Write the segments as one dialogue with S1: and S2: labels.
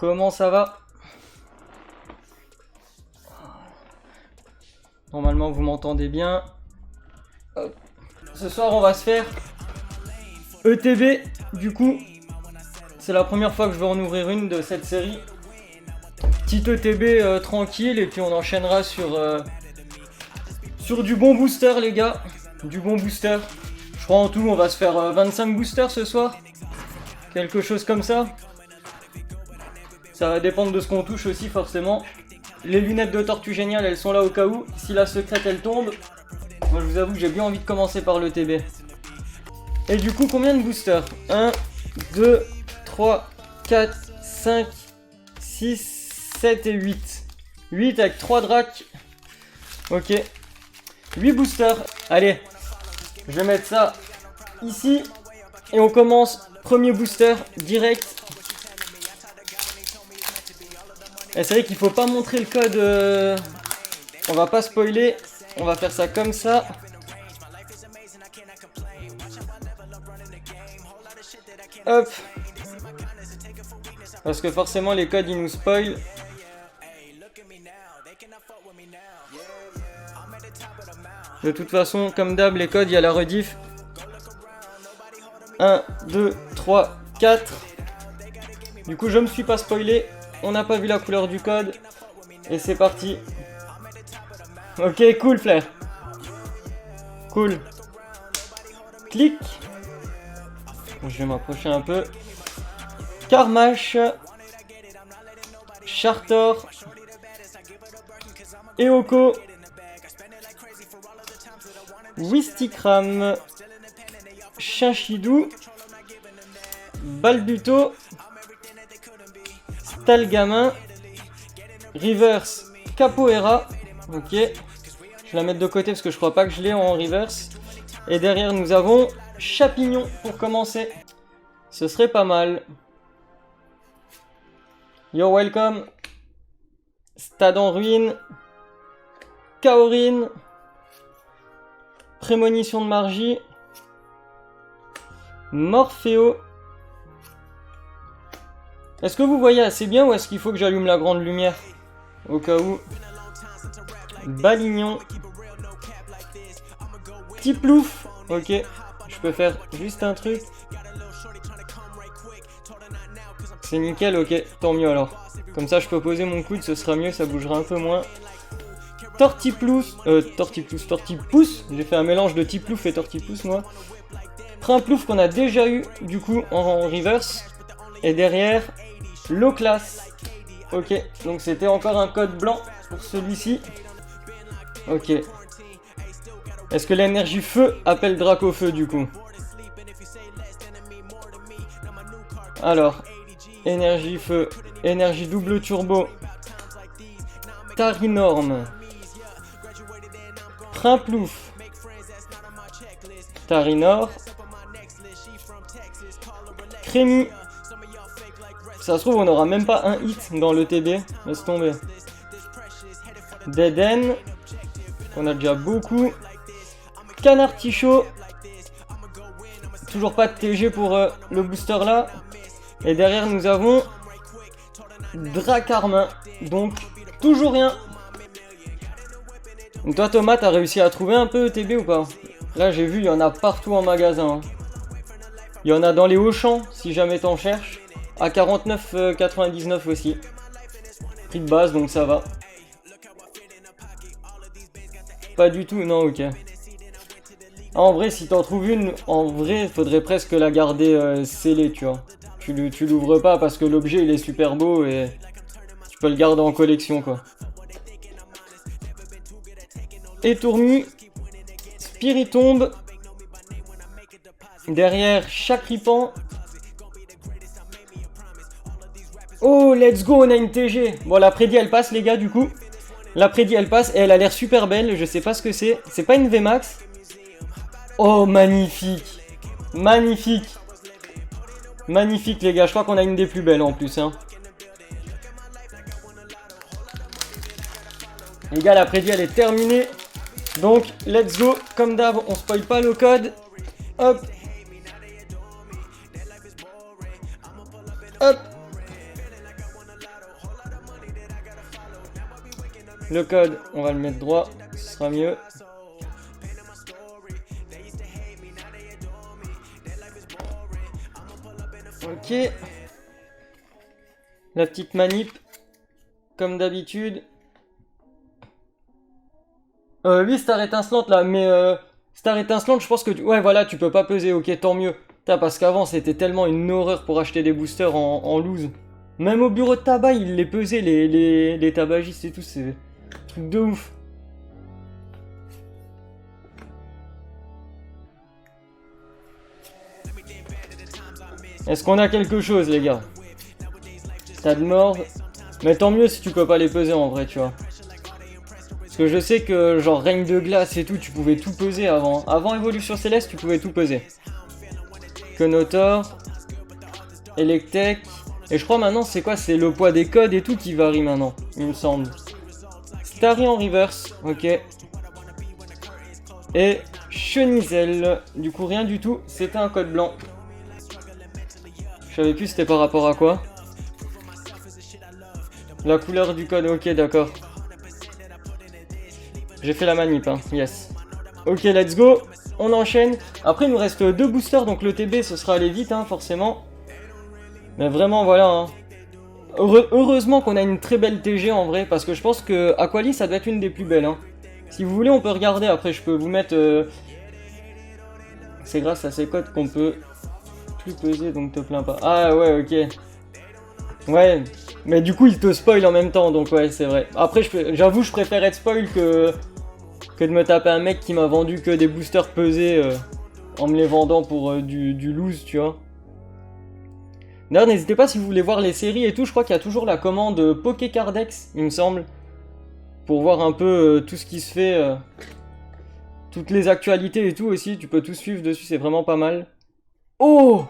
S1: Comment ça va? Normalement vous m'entendez bien. Hop. Ce soir on va se faire ETB. Du coup c'est la première fois que je vais en ouvrir une de cette série. Petite ETB tranquille et puis on enchaînera sur du bon booster les gars. Du bon booster. Je crois en tout on va se faire 25 boosters ce soir. Quelque chose comme ça. Ça va dépendre de ce qu'on touche aussi forcément. Les lunettes de Tortue Géniale elles sont là au cas où. Si la secrète elle tombe. Moi je vous avoue que j'ai bien envie de commencer par le TB. Et du coup combien de boosters? 1, 2, 3, 4, 5, 6, 7 et 8. 8 avec 3 dracs. Ok. 8 boosters. Allez. Je vais mettre ça ici. Et on commence. Premier booster direct. Et c'est vrai qu'il faut pas montrer le code. On va pas spoiler. On va faire ça comme ça. Hop. Parce que forcément les codes ils nous spoilent. De toute façon, comme d'hab, les codes, il y a la rediff. 1, 2, 3, 4. Du coup, je me suis pas spoilé. On n'a pas vu la couleur du code. Et c'est parti. Ok, cool, Flair. Cool. Clic. Je vais m'approcher un peu. Carmash. Chartor. Eoko. Wistikram. Chinchidou. Balbuto. Stalgamin. Reverse. Capoeira. Ok. Je vais la mettre de côté parce que je crois pas que je l'ai en reverse. Et derrière nous avons Chapignon pour commencer. Ce serait pas mal. You're welcome. Stade en ruine. Kaorin. Prémonition de Margie. Morpheo. Est-ce que vous voyez assez bien ou est-ce qu'il faut que j'allume la grande lumière? Au cas où. Balignon. Tiplouf. Ok. Je peux faire juste un truc. C'est nickel, ok. Tant mieux alors. Comme ça je peux poser mon coude, ce sera mieux, ça bougera un peu moins. Tortiplousse. Tortipousse. J'ai fait un mélange de Tiplouf et Tortipousse moi. Primplouf qu'on a déjà eu du coup en reverse. Et derrière, low class. Ok, donc c'était encore un code blanc pour celui-ci. Ok. Est-ce que l'énergie feu appelle Dracofeu du coup? Alors, énergie feu, énergie double turbo, Tarinorme, Primplouf, Tarinor, Crémy. Ça se trouve on n'aura même pas un hit dans le TB, laisse tomber. Deden, on a déjà beaucoup. Canard Tichot. Toujours pas de TG pour le booster là. Et derrière nous avons Dracarmin. Donc toujours rien. Donc toi Thomas, t'as réussi à trouver un peu ETB ou pas? Là j'ai vu il y en a partout en magasin. Il y en a dans les Auchan si jamais t'en cherches. À 49,99 aussi. Prix de base donc ça va. Pas du tout, non ok. Ah, en vrai si t'en trouves une, en vrai faudrait presque la garder scellée tu vois. Tu l'ouvres pas parce que l'objet il est super beau et tu peux le garder en collection quoi. Étournu, Spiritombe, derrière Chacripan. Oh let's go, on a une TG. Bon la prédit elle passe les gars du coup. La prédit elle passe et elle a l'air super belle, je sais pas ce que c'est. C'est pas une VMAX. Oh magnifique. Magnifique. Magnifique les gars, je crois qu'on a une des plus belles en plus hein. Les gars la prédit elle est terminée. Donc let's go, comme d'hab on spoil pas le code. Hop. Hop. Le code, on va le mettre droit, ce sera mieux. Ok. La petite manip, comme d'habitude. Oui, star étincelante là, mais star étincelante, je pense que... Ouais, voilà, tu peux pas peser, ok, tant mieux. Putain, parce qu'avant, c'était tellement une horreur pour acheter des boosters en loose. Même au bureau de tabac, ils les pesaient, les tabagistes et tout, c'est un truc de ouf. Est-ce qu'on a quelque chose, les gars? Stade mort. Mais tant mieux si tu peux pas les peser en vrai, tu vois. Parce que je sais que, genre, règne de glace et tout, tu pouvais tout peser avant. Avant Évolution Céleste, tu pouvais tout peser. Konotor. Electek. Et je crois maintenant, c'est quoi? C'est le poids des codes et tout qui varie maintenant, il me semble. Starry en reverse, ok. Et Chenizel. Du coup, rien du tout, c'était un code blanc. Je savais plus c'était par rapport à quoi. La couleur du code, ok, d'accord. J'ai fait la manip, hein, yes. Ok, let's go, on enchaîne. Après, il nous reste 2 boosters, donc le TB, ce sera aller vite, hein, forcément. Mais vraiment, voilà, hein. Heureusement qu'on a une très belle TG en vrai, parce que je pense que Aquali, ça doit être une des plus belles, hein. Si vous voulez, on peut regarder, après je peux vous mettre... C'est grâce à ces codes qu'on peut plus peser, donc te plains pas. Ah ouais, ok. Ouais, mais du coup, il te spoil en même temps, donc ouais, c'est vrai. Après, j'avoue, je préfère être spoil que de me taper un mec qui m'a vendu que des boosters pesés en me les vendant pour du loose, tu vois. D'ailleurs, n'hésitez pas si vous voulez voir les séries et tout, je crois qu'il y a toujours la commande Pokécardex, il me semble. Pour voir un peu tout ce qui se fait, toutes les actualités et tout aussi, tu peux tout suivre dessus, c'est vraiment pas mal. Oh!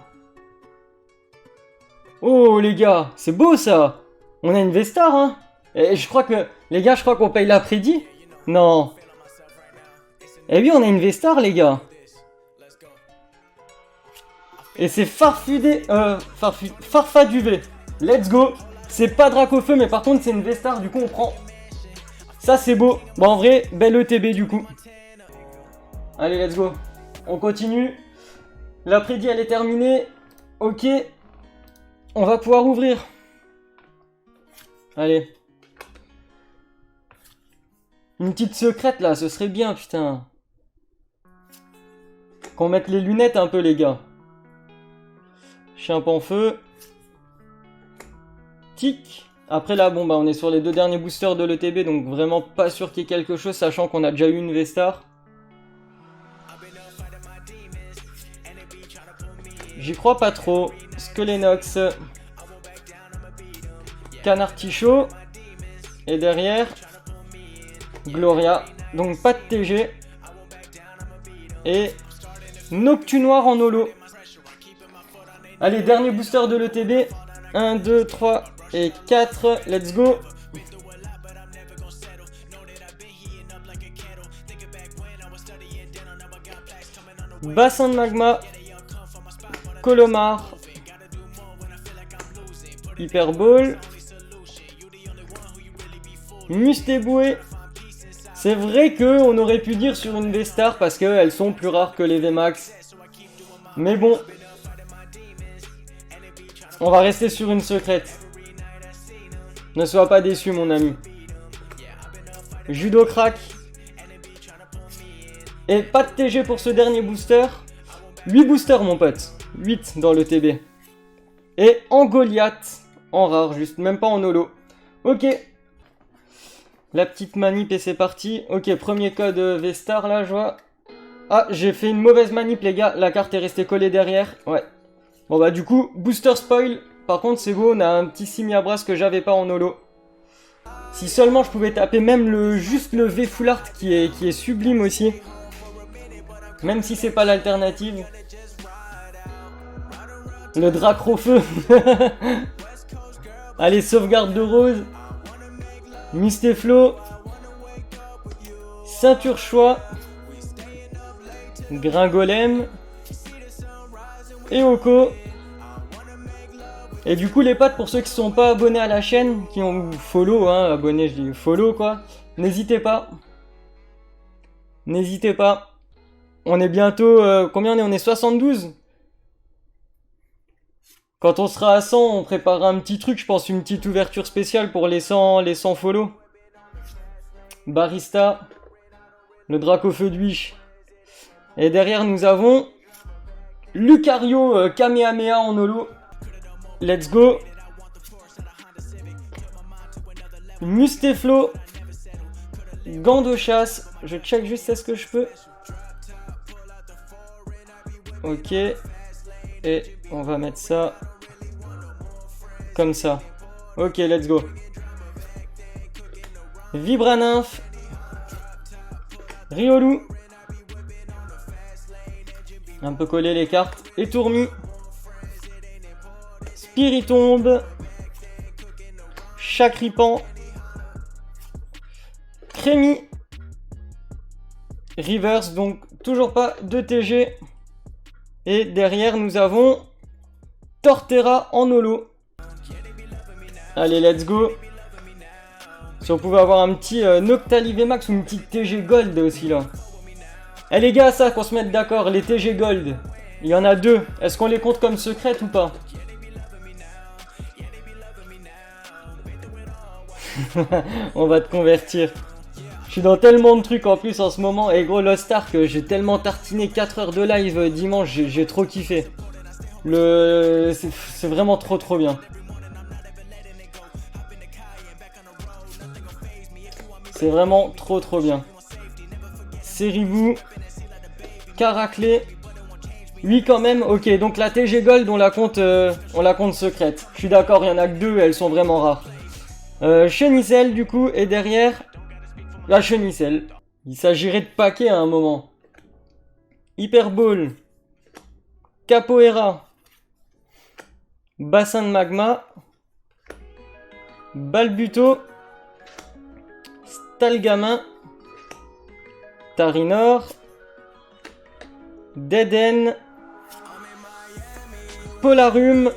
S1: Oh les gars, c'est beau ça! On a une V-Star, hein? Et je crois que... Les gars, je crois qu'on paye l'après-midi? Non. Eh oui, on a une V-Star, les gars. Et c'est Farfudé... Farfaduvé. Let's go. C'est pas Dracofeu, mais par contre, c'est une V-Star, du coup, on prend... Ça, c'est beau. Bon, en vrai, belle ETB, du coup. Allez, let's go. On continue. L'après-midi, elle est terminée. Ok. On va pouvoir ouvrir. Allez. Une petite secrète là, ce serait bien, putain. Qu'on mette les lunettes un peu, les gars. Chien feu. Tic. Après là, bon bah on est sur les 2 derniers boosters de l'ETB, donc vraiment pas sûr qu'il y ait quelque chose, sachant qu'on a déjà eu une V-Star. J'y crois pas trop. Skelenox. Canard Tichot. Et derrière, Gloria. Donc pas de TG. Et Noctu Noir en holo. Allez, dernier booster de l'ETB. 1, 2, 3 et 4. Let's go. Bassin de magma. Colomar. Hyperball. Mustéboué. C'est vrai qu'on aurait pu dire sur une V-Star parce qu'elles sont plus rares que les VMAX. Mais bon. On va rester sur une secrète. Ne sois pas déçu, mon ami. Judo crack. Et pas de TG pour ce dernier booster. 8 boosters, mon pote. 8 dans le TB. Et en Goliath. En rare, juste. Même pas en holo. Ok. La petite manip et c'est parti. Ok, premier code V-Star là, je vois. Ah, j'ai fait une mauvaise manip, les gars. La carte est restée collée derrière. Ouais. Bon bah du coup, booster spoil. Par contre, c'est beau, on a un petit Simiabras que j'avais pas en holo. Si seulement je pouvais taper même juste le V Full Art qui est sublime aussi. Même si c'est pas l'alternative. Le Dracrofeu. Allez, sauvegarde de rose. Mistéflo. Ceinture choix. Gringolem. Et Oko. Et du coup les potes, pour ceux qui sont pas abonnés à la chaîne, qui ont follow, hein, abonnés je dis follow quoi, N'hésitez pas. N'hésitez pas. On est bientôt... combien on est? On est 72. Quand on sera à 100, on préparera un petit truc, je pense, une petite ouverture spéciale pour les 100 follow. Barista. Le Dracofeu d'Wish. Et derrière, nous avons... Lucario Kamehameha en holo. Let's go. Musteflo. Gants de chasse. Je check juste est-ce que je peux. Ok. Et on va mettre ça. Comme ça. Ok, let's go. Vibranymph. Riolu. Un peu coller les cartes. Étourmi. Spiritombe. Chakripan. Crémi. Reverse, donc toujours pas de TG. Et derrière nous avons Torterra en holo. Allez, let's go. Si on pouvait avoir un petit Noctali VMAX ou une petite TG Gold aussi là. Eh les gars, ça qu'on se mette d'accord, les TG Gold. Il y en a deux. Est-ce qu'on les compte comme secrètes ou pas? On va te convertir. Je suis dans tellement de trucs en plus en ce moment. Et gros, Lost Ark, j'ai tellement tartiné 4 heures de live dimanche. J'ai trop kiffé. C'est vraiment trop bien. C'est vraiment trop bien. Seribou. Caraclé. Oui quand même, ok, donc la TG Gold on la compte secrète. Je suis d'accord, il y en a que deux, elles sont vraiment rares. Chenicel du coup, et derrière, la Chenicel. Il s'agirait de paquets à un moment. Hyperball. Capoeira. Bassin de magma. Balbuto. Stalgamin. Tarinor. Deden. Polarium.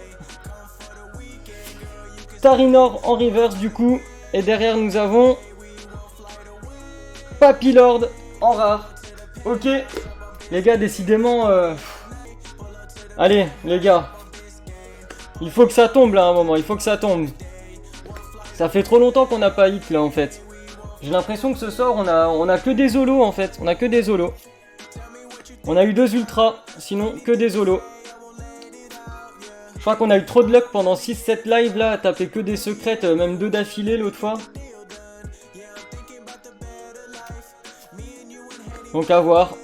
S1: Tarinor en reverse du coup. Et derrière nous avons Papillord en rare. Ok. Les gars, décidément... Allez, les gars. Il faut que ça tombe là à un moment. Il faut que ça tombe. Ça fait trop longtemps qu'on n'a pas hit là en fait. J'ai l'impression que ce soir on a que des holos en fait. On a que des holos. On a eu 2 ultras. Sinon que des holos. Je crois qu'on a eu trop de luck pendant 6-7 lives là. À taper que des secrètes. Même 2 d'affilée l'autre fois. Donc à voir.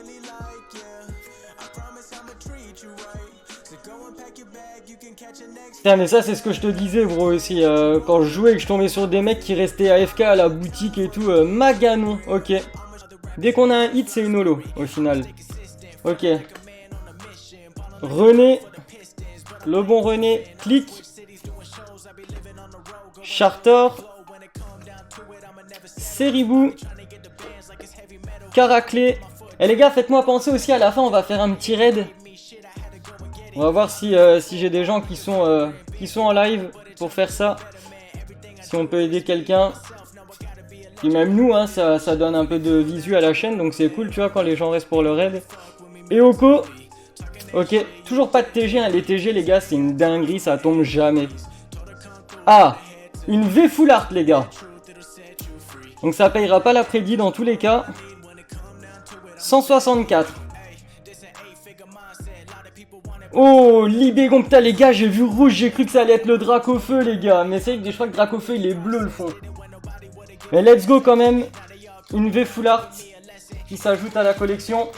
S1: Putain mais ça c'est ce que je te disais bro aussi, quand je jouais et que je tombais sur des mecs qui restaient AFK à la boutique et tout, maganon, ok. Dès qu'on a un hit c'est une holo au final. Ok. René, le bon René, clic. Chartor. Seribou. Caraclé. Et les gars faites-moi penser aussi à la fin on va faire un petit raid. On va voir si j'ai des gens qui sont en live pour faire ça. Si on peut aider quelqu'un. Et même nous, hein, ça donne un peu de visu à la chaîne. Donc c'est cool, tu vois, quand les gens restent pour le raid. Et Oko. Ok, toujours pas de TG. Hein. Les TG, les gars, c'est une dinguerie. Ça tombe jamais. Ah, une V full art, les gars. Donc ça payera pas l'après-midi dans tous les cas. 164. Oh, Libégon, putain les gars, j'ai vu rouge, j'ai cru que ça allait être le Dracofeu les gars. Mais c'est vrai que je crois que Dracofeu il est bleu le fond. Mais let's go quand même. Une V full art qui s'ajoute à la collection.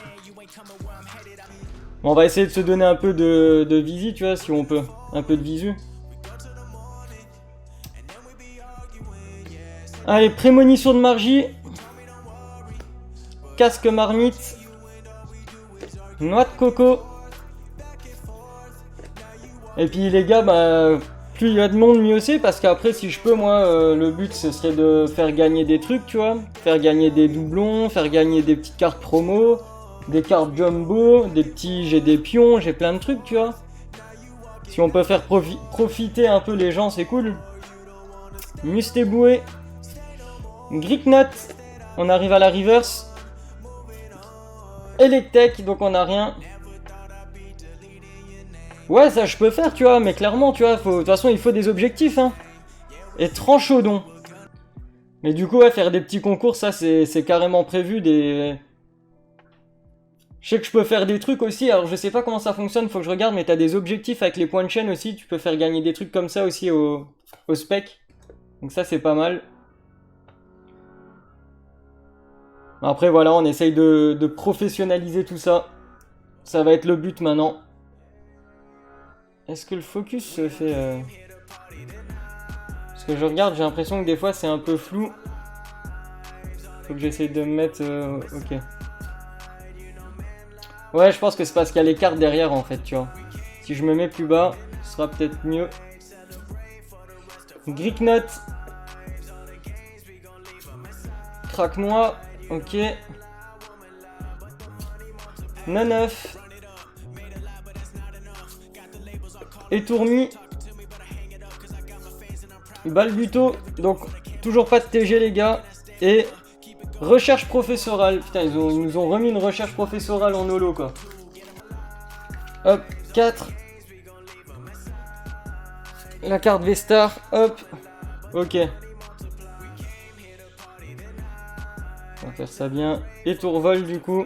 S1: Bon, on va essayer de se donner un peu de visu, tu vois, si on peut. Un peu de visu. Allez, prémonition de Margie. Casque marmite. Noix de coco. Et puis les gars, bah, plus il y a de monde, mieux c'est. Parce qu'après, si je peux, moi, le but, ce serait de faire gagner des trucs, tu vois. Faire gagner des doublons, faire gagner des petites cartes promo, des cartes jumbo, des petits... J'ai des pions, j'ai plein de trucs, tu vois. Si on peut faire profiter un peu les gens, c'est cool. Mustéboué. Gricknut. On arrive à la reverse. Electek, donc on a rien. Ouais, ça je peux faire, tu vois, mais clairement, tu vois, de toute façon, il faut des objectifs, hein. Et tranchaudon. Mais du coup, ouais, faire des petits concours, ça, c'est carrément prévu, des... Je sais que je peux faire des trucs aussi, alors je sais pas comment ça fonctionne, faut que je regarde, mais t'as des objectifs avec les points de chaîne aussi, tu peux faire gagner des trucs comme ça aussi au spec. Donc ça, c'est pas mal. Après, voilà, on essaye de professionnaliser tout ça. Ça va être le but maintenant. Est-ce que le focus se fait... Parce que je regarde, j'ai l'impression que des fois c'est un peu flou. Faut que j'essaye de me mettre... Ok. Ouais, je pense que c'est parce qu'il y a les cartes derrière en fait, tu vois. Si je me mets plus bas, ce sera peut-être mieux. Greek Note. Craque-moi. Ok. 9. Étourmi. Balbuto. Donc, toujours pas de TG, les gars. Et recherche professorale. Putain, ils nous ont remis une recherche professorale en holo, quoi. Hop, 4. La carte Vestar. Hop. Ok. On va faire ça bien. Et tourvol, du coup.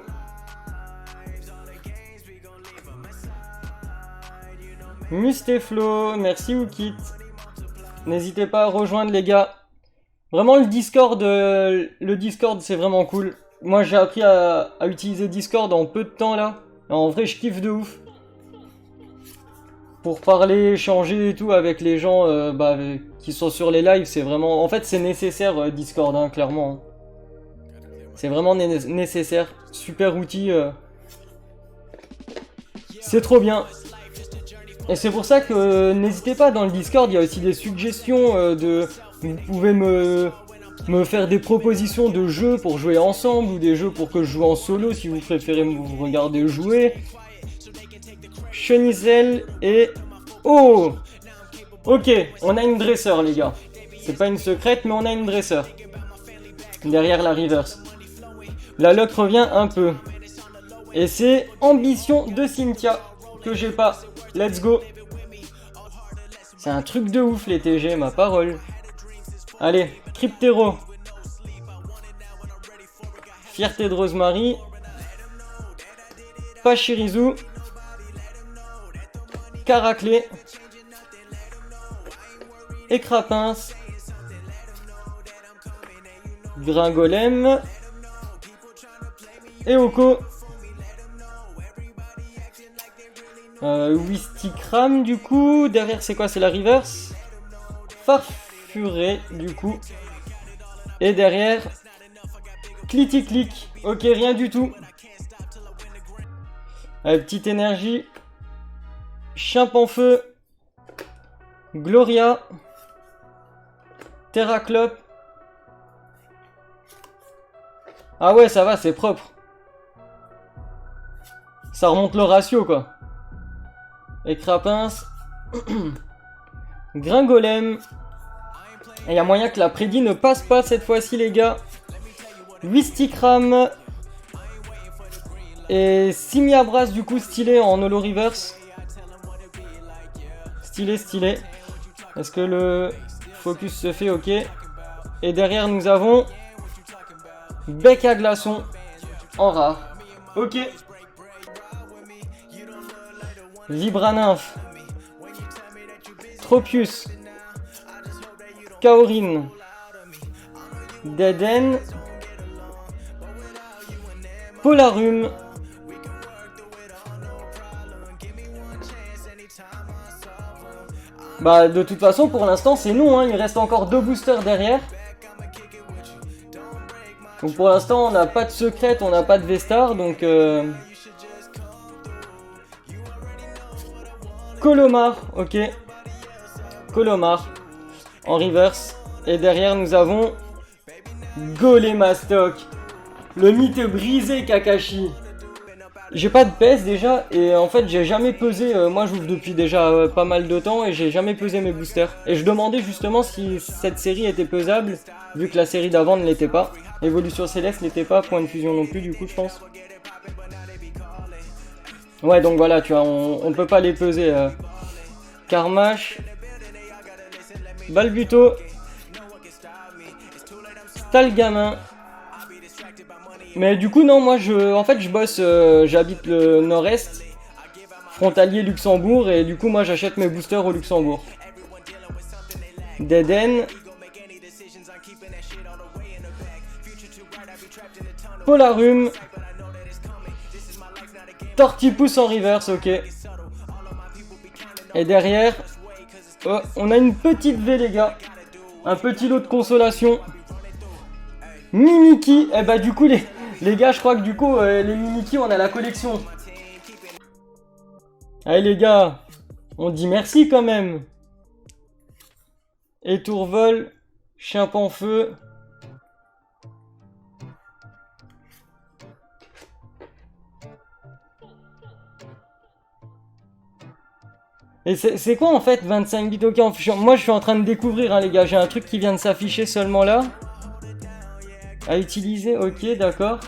S1: Musteflo, merci Wookit. N'hésitez pas à rejoindre les gars. Vraiment le Discord c'est vraiment cool. Moi j'ai appris à utiliser Discord en peu de temps là. En vrai je kiffe de ouf. Pour parler, échanger et tout avec les gens qui sont sur les lives, c'est vraiment... En fait c'est nécessaire Discord, hein, clairement. C'est vraiment nécessaire. Super outil. C'est trop bien. Et c'est pour ça que n'hésitez pas, dans le Discord, il y a aussi des suggestions Vous pouvez me faire des propositions de jeux pour jouer ensemble, ou des jeux pour que je joue en solo si vous préférez vous regarder jouer. Chenizel et... Oh! Ok, on a une dresseur les gars. C'est pas une secrète, mais on a une dresseur. Derrière la reverse. La luck revient un peu. Et c'est Ambition de Cynthia, que j'ai pas. Let's go. C'est un truc de ouf les TG, ma parole. Allez, Cryptero. Fierté de Rosemary. Pachirizu. Caraclé. Écrapince. Gringolem. Et Oko. Wistikram du coup. Derrière c'est quoi? C'est la reverse. Farfuré du coup. Et derrière Clitic-clic. Ok, rien du tout. Petite énergie. Chimpanfeu. Gloria. Terraclope. Ah ouais, ça va, c'est propre. Ça remonte le ratio quoi. Écrapince. Gringolem. Et il y a moyen que la prédit ne passe pas cette fois-ci les gars. Wistikram. Et Simiabras du coup stylé en holo reverse. Stylé, stylé. Est-ce que le focus se fait? Ok. Et derrière nous avons Bec à glaçon en rare. Ok. Vibranymph. Tropius. Kaorin. Deden. Polarum. Bah de toute façon pour l'instant c'est nous, hein. Il reste encore 2 boosters derrière. Donc pour l'instant on n'a pas de secrète, on n'a pas de Vestar, donc Colomar, ok. Colomar en reverse. Et derrière nous avons Golemastoc. Le mythe brisé Kakashi. J'ai pas de pèse déjà et en fait j'ai jamais pesé, moi j'ouvre depuis déjà pas mal de temps et j'ai jamais pesé mes boosters. Et je demandais justement si cette série était pesable vu que la série d'avant ne l'était pas. Évolution Céleste n'était pas, point de fusion non plus du coup je pense. Ouais donc voilà tu vois, on peut pas les peser. Carmash. Balbuto. Stalgamin. Mais du coup non moi en fait je bosse, j'habite le nord-est. Frontalier Luxembourg et du coup moi j'achète mes boosters au Luxembourg. Deden. Polarum. Tortipousse en reverse, ok. Et derrière, oh, on a une petite V les gars. Un petit lot de consolation. Mimiki. Et bah du coup les gars je crois que du coup les Mimiki on a la collection. Allez les gars, on dit merci quand même. Étourvol, Chien Panfeu. Et c'est quoi en fait 25 bits? Ok, moi je suis en train de découvrir hein, les gars, j'ai un truc qui vient de s'afficher seulement là. À utiliser, ok d'accord.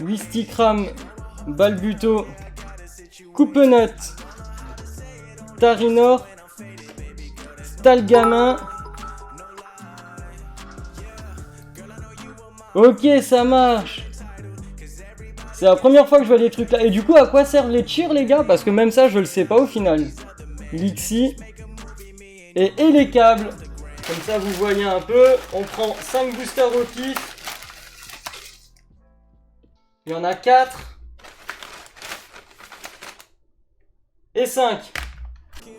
S1: Wistikram, Balbuto, Coupenut, Tarinor, Stalgamin. Ok, ça marche. C'est la première fois que je vois des trucs là. Et du coup, à quoi servent les cheers, les gars? Parce que même ça, je le sais pas au final. Lixi. Et les câbles. Comme ça, vous voyez un peu. On prend 5 boosters au pif. Il y en a 4. Et 5.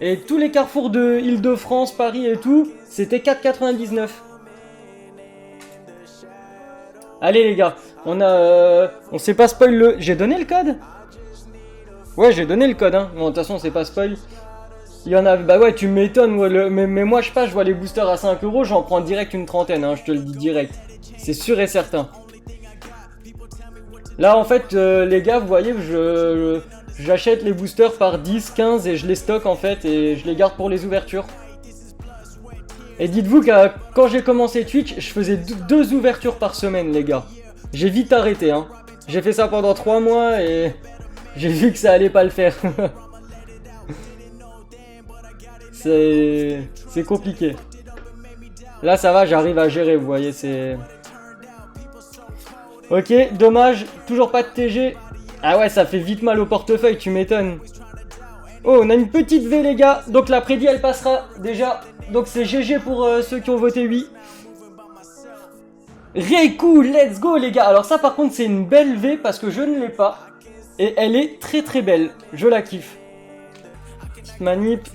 S1: Et tous les carrefours de Île-de-France, Paris et tout, c'était 4,99. Allez les gars, on s'est pas spoil le... J'ai donné le code? Ouais, j'ai donné le code, hein. Bon, de toute façon, c'est pas spoil. Il y en a... Bah ouais, tu m'étonnes, ouais, mais moi, je sais pas, je vois les boosters à 5 €, j'en prends direct une trentaine, hein, je te le dis direct. C'est sûr et certain. Là, en fait, les gars, vous voyez, j'achète les boosters par 10, 15 et je les stocke, en fait, et je les garde pour les ouvertures. Et dites-vous que quand j'ai commencé Twitch, je faisais 2 ouvertures par semaine, les gars. J'ai vite arrêté, hein. J'ai fait ça pendant 3 mois et j'ai vu que ça allait pas le faire. C'est compliqué. Là, ça va, j'arrive à gérer, vous voyez, c'est... Ok, dommage, toujours pas de TG. Ah ouais, ça fait vite mal au portefeuille, tu m'étonnes. Oh, on a une petite V, les gars. Donc la prédit, elle passera déjà. Donc c'est GG pour ceux qui ont voté oui. Reiku, let's go les gars. Alors ça par contre c'est une belle V parce que je ne l'ai pas. Et elle est très très belle. Je la kiffe. Petite manip.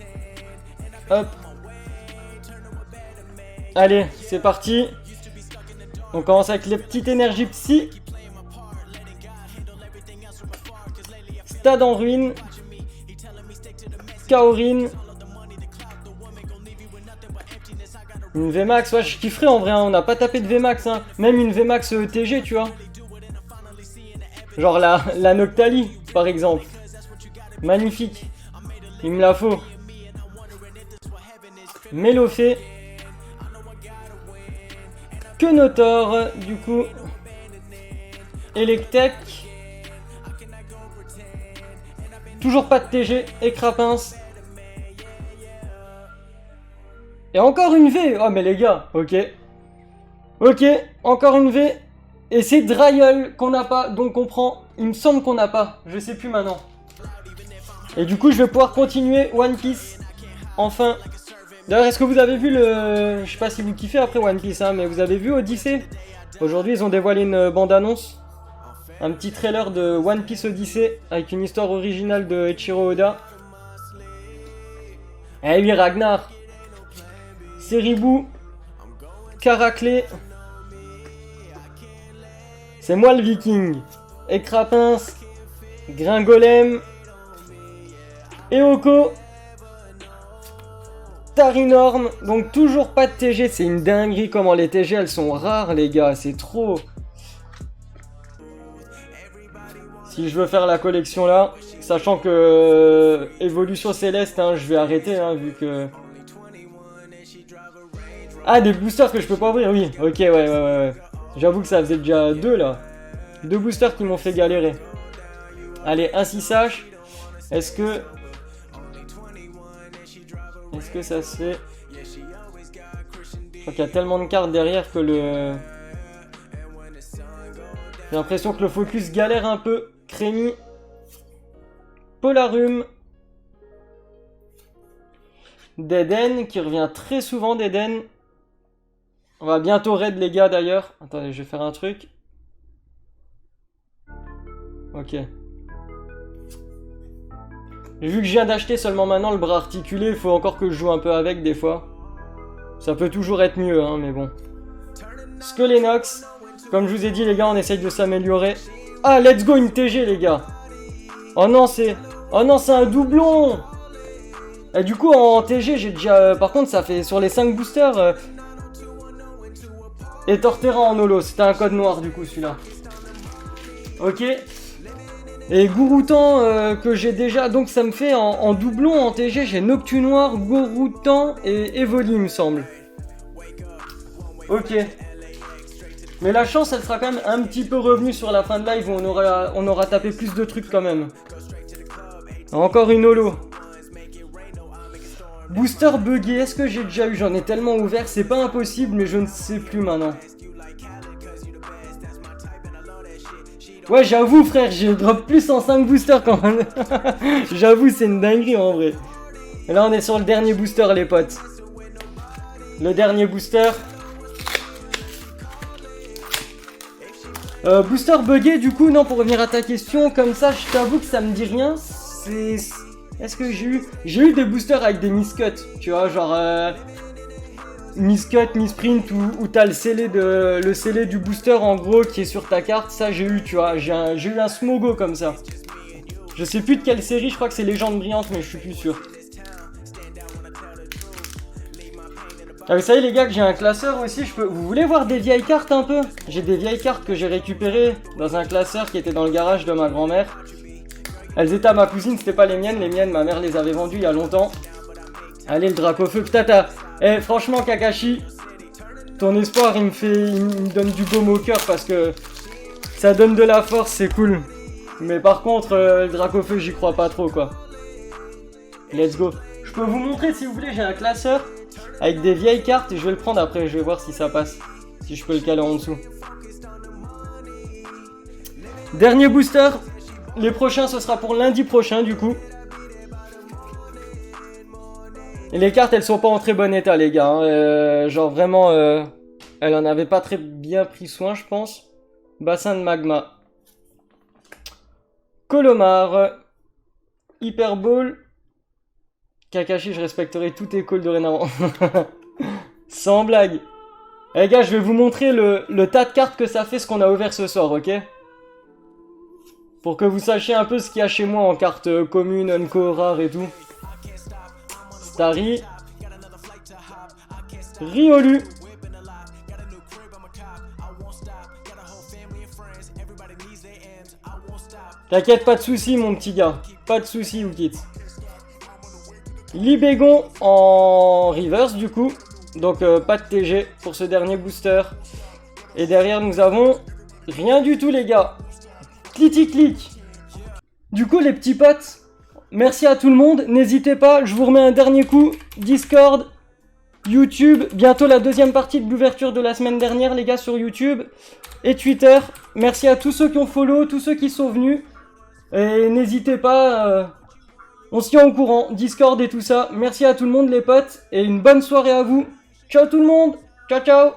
S1: Hop. Allez, c'est parti. On commence avec les petites énergies psy. Stade en ruine. Kaorin. Une VMAX, ouais, je kifferais en vrai, hein. On n'a pas tapé de VMAX, hein. Même une VMAX TG, tu vois. Genre la Noctali, par exemple. Magnifique. Il me la faut. Mélofée. Quenotor, du coup. Electek. Toujours pas de TG. Écrapince. Et encore une V. Oh mais les gars, ok. Ok, encore une V. Et c'est Dryol qu'on n'a pas, donc on prend... Il me semble qu'on n'a pas, je sais plus maintenant. Et du coup je vais pouvoir continuer One Piece. Enfin. D'ailleurs est-ce que vous avez vu le... Je sais pas si vous kiffez après One Piece, hein, mais vous avez vu Odyssey? Aujourd'hui ils ont dévoilé une bande-annonce. Un petit trailer de One Piece Odyssey avec une histoire originale de Eiichiro Oda. Eh oui, Ragnar. Seribou. Caraclé. C'est moi le viking. Écrapince. Gringolem. Eoko. Tarinorm. Donc toujours pas de TG. C'est une dinguerie comment les TG elles sont rares les gars. C'est trop. Si je veux faire la collection là, Sachant que évolution céleste, hein, je vais arrêter hein, vu que... Ah, des boosters que je peux pas ouvrir, oui. Ok, ouais. J'avoue que ça faisait déjà 2 là. 2 boosters qui m'ont fait galérer. Allez, un 6H. Est-ce que ça se fait? Je crois qu'il y a tellement de cartes derrière que le... J'ai l'impression que le focus galère un peu. Crémy. Polarum. Deden, qui revient très souvent, Deden. On va bientôt raid les gars d'ailleurs. Attendez, je vais faire un truc. Ok. Vu que je viens d'acheter seulement maintenant le bras articulé, il faut encore que je joue un peu avec des fois. Ça peut toujours être mieux, hein, mais bon. Skelenox. Comme je vous ai dit les gars, on essaye de s'améliorer. Ah, let's go une TG les gars. Oh non, c'est un doublon. Et du coup, en TG, j'ai déjà... par contre, ça fait sur les 5 boosters... Et Torterra en holo. C'était un code noir du coup celui-là. Ok. Et Gouroutan que j'ai déjà... Donc ça me fait en doublon en TG, j'ai Noctu Noir, Gouroutan et Evoli il me semble. Ok. Mais la chance elle sera quand même un petit peu revenue sur la fin de live où on aura tapé plus de trucs quand même. Encore une holo. Booster buggé, est-ce que j'ai déjà eu? J'en ai tellement ouvert, c'est pas impossible mais je ne sais plus maintenant. Ouais, j'avoue frère, j'ai drop plus en 5 boosters quand même. J'avoue, c'est une dinguerie en vrai. Et là, on est sur le dernier booster, les potes. Le dernier booster. Booster buggé, du coup, non, pour revenir à ta question, comme ça, je t'avoue que ça me dit rien. Est-ce que j'ai eu... J'ai eu des boosters avec des miscuts, tu vois, genre... Miscut, misprint, où t'as le scellé du booster en gros qui est sur ta carte, ça j'ai eu, tu vois, j'ai eu un Smogo comme ça. Je sais plus de quelle série, je crois que c'est Légende Brillante, mais je suis plus sûr. Ah, vous savez les gars que j'ai un classeur aussi, vous voulez voir des vieilles cartes un peu? J'ai des vieilles cartes que j'ai récupérées dans un classeur qui était dans le garage de ma grand-mère. Elles étaient à ma cousine, c'était pas les miennes, ma mère les avait vendues il y a longtemps. Allez, le Dracofeu, putain, eh, franchement, Kakashi, ton espoir, il me donne du baume au cœur parce que ça donne de la force, c'est cool. Mais par contre, le Dracofeu, j'y crois pas trop, quoi. Let's go. Je peux vous montrer, si vous voulez, j'ai un classeur avec des vieilles cartes et je vais le prendre après, je vais voir si ça passe. Si je peux le caler en dessous. Dernier booster. Les prochains, ce sera pour lundi prochain, du coup. Et les cartes, elles sont pas en très bon état, les gars. Hein. Genre vraiment, elle en avait pas très bien pris soin, je pense. Bassin de magma. Colomar. Hyperball. Kakashi, je respecterai tous tes calls dorénavant. Sans blague. Les gars, je vais vous montrer le tas de cartes que ça fait ce qu'on a ouvert ce soir, ok? Pour que vous sachiez un peu ce qu'il y a chez moi en cartes communes, unco, rares et tout. Starry, Riolu, t'inquiète, pas de soucis mon petit gars, pas de soucis Oukit. Libégon en reverse du coup, donc pas de TG pour ce dernier booster. Et derrière nous avons rien du tout les gars, clic. Du coup les petits potes, merci à tout le monde, n'hésitez pas, je vous remets un dernier coup, Discord, YouTube, bientôt la deuxième partie de l'ouverture de la semaine dernière les gars sur YouTube, et Twitter. Merci à tous ceux qui ont follow, tous ceux qui sont venus, et n'hésitez pas, on se tient au courant, Discord et tout ça. Merci à tout le monde les potes, et une bonne soirée à vous. Ciao tout le monde, ciao ciao.